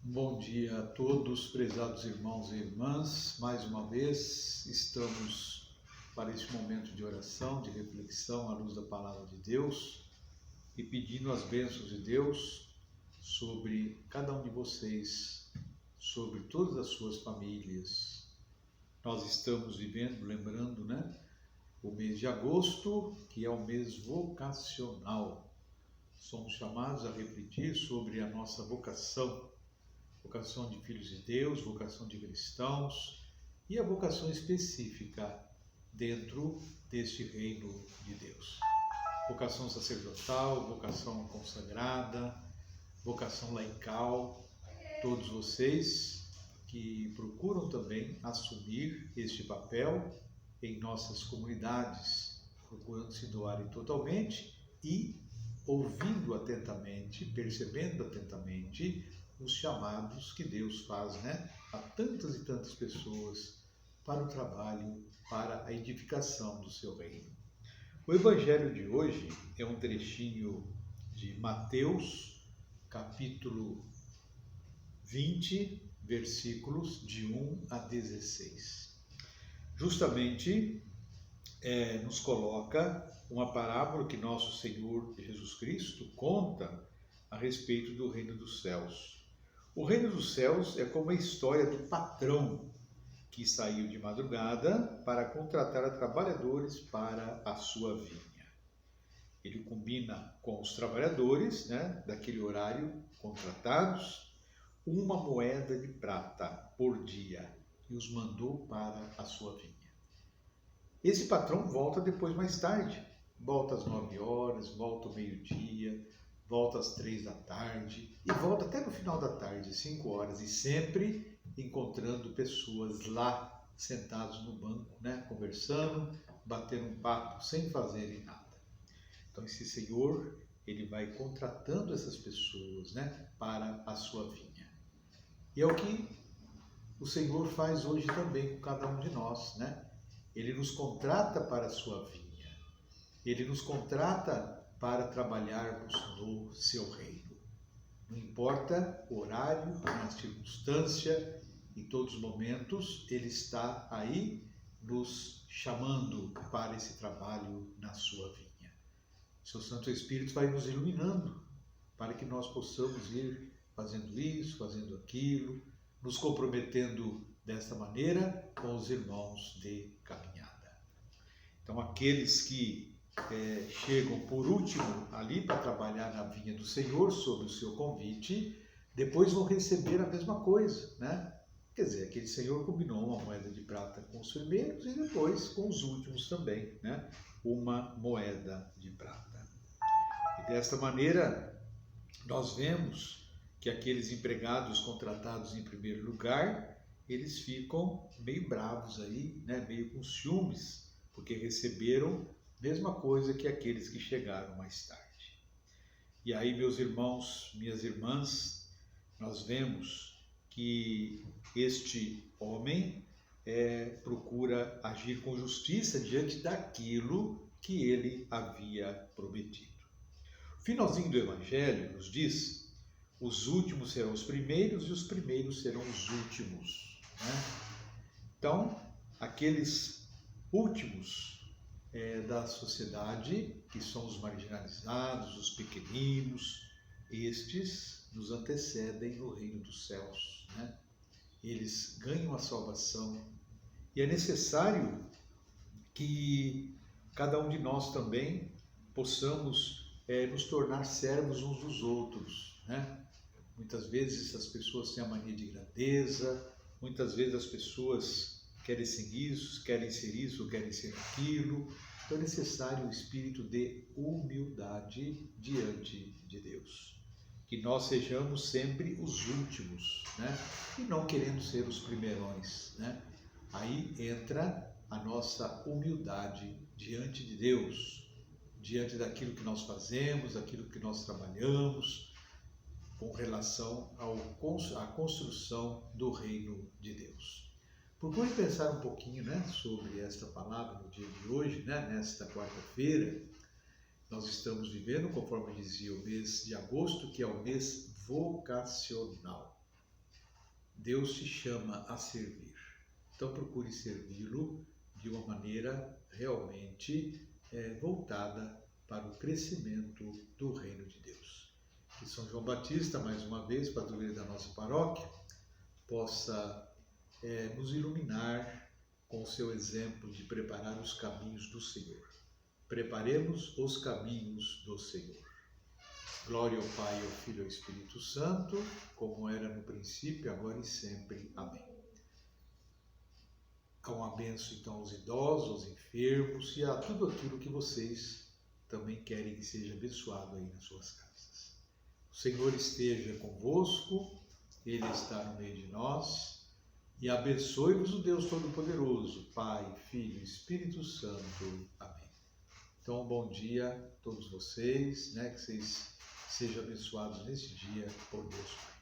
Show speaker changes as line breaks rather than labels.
Bom dia a todos, prezados irmãos e irmãs. Mais uma vez estamos para este momento de oração, de reflexão à luz da Palavra de Deus e pedindo as bênçãos de Deus sobre cada um de vocês, sobre todas as suas famílias. Nós estamos vivendo, lembrando, o mês de agosto, que é o mês vocacional. Somos chamados a refletir sobre a nossa vocação de filhos de Deus, vocação de cristãos e a vocação específica dentro deste reino de Deus. Vocação sacerdotal, vocação consagrada, vocação laical, todos vocês que procuram também assumir este papel em nossas comunidades, procurando se doarem totalmente e ouvindo atentamente, percebendo atentamente os chamados que Deus faz, a tantas e tantas pessoas para o trabalho, para a edificação do seu reino. O evangelho de hoje é um trechinho de Mateus, capítulo 20, versículos de 1 a 16. Justamente nos coloca uma parábola que nosso Senhor Jesus Cristo conta a respeito do reino dos céus. O reino dos céus é como a história do patrão que saiu de madrugada para contratar trabalhadores para a sua vinha. Ele combina com os trabalhadores, daquele horário contratados, uma moeda de prata por dia e os mandou para a sua vinha. Esse patrão volta depois mais tarde, volta às 9 horas, volta ao meio-dia, volta às 3 da tarde e volta até no final da tarde, 5 horas, e sempre encontrando pessoas lá, sentados no banco, conversando, batendo um papo, sem fazerem nada. Então esse Senhor, ele vai contratando essas pessoas, para a sua vinha. E é o que o Senhor faz hoje também com cada um de nós, Ele nos contrata para a sua vinha. Ele nos contrata para trabalharmos no seu reino. Não importa o horário, a circunstância, em todos os momentos, Ele está aí nos chamando para esse trabalho na sua vinha. Seu Santo Espírito vai nos iluminando para que nós possamos ir fazendo isso, fazendo aquilo, nos comprometendo desta maneira com os irmãos de caminhada. Então, aqueles que chegam por último ali para trabalhar na vinha do Senhor, sob o seu convite, depois vão receber a mesma coisa, Quer dizer, aquele Senhor combinou uma moeda de prata com os primeiros e depois com os últimos também, uma moeda de prata. E desta maneira, nós vemos que aqueles empregados contratados em primeiro lugar, eles ficam meio bravos aí, meio com ciúmes, porque receberam mesma coisa que aqueles que chegaram mais tarde. E aí, meus irmãos, minhas irmãs, nós vemos que este homem procura agir com justiça diante daquilo que ele havia prometido. O finalzinho do Evangelho nos diz: os últimos serão os primeiros e os primeiros serão os últimos. Então, aqueles últimos da sociedade, que são os marginalizados, os pequeninos, estes nos antecedem no reino dos céus, Eles ganham a salvação e é necessário que cada um de nós também possamos nos tornar servos uns dos outros, Muitas vezes as pessoas têm a mania de grandeza, muitas vezes as pessoas querem ser isso, querem ser aquilo. Então é necessário um espírito de humildade diante de Deus. Que nós sejamos sempre os últimos, E não querendo ser os primeirões, Aí entra a nossa humildade diante de Deus, diante daquilo que nós fazemos, daquilo que nós trabalhamos, com relação à construção do reino de Deus. Procure pensar um pouquinho, sobre esta palavra no dia de hoje, nesta quarta-feira. Nós estamos vivendo, conforme dizia, o mês de agosto, que é o mês vocacional. Deus te chama a servir. Então procure servi-lo de uma maneira realmente voltada para o crescimento do reino de Deus. Que São João Batista, mais uma vez, padroeiro da nossa paróquia, possa nos iluminar com o seu exemplo de preparar os caminhos do Senhor. Preparemos os caminhos do Senhor. Glória ao Pai, ao Filho e ao Espírito Santo, como era no princípio, agora e sempre. Amém. Uma bênção, então, aos idosos, aos enfermos e a tudo aquilo que vocês também querem que seja abençoado aí nas suas casas. O Senhor esteja convosco, Ele está no meio de nós e abençoe-vos o Deus Todo-Poderoso, Pai, Filho e Espírito Santo. Amém. Então, bom dia a todos vocês, que vocês sejam abençoados nesse dia por Deus Pai.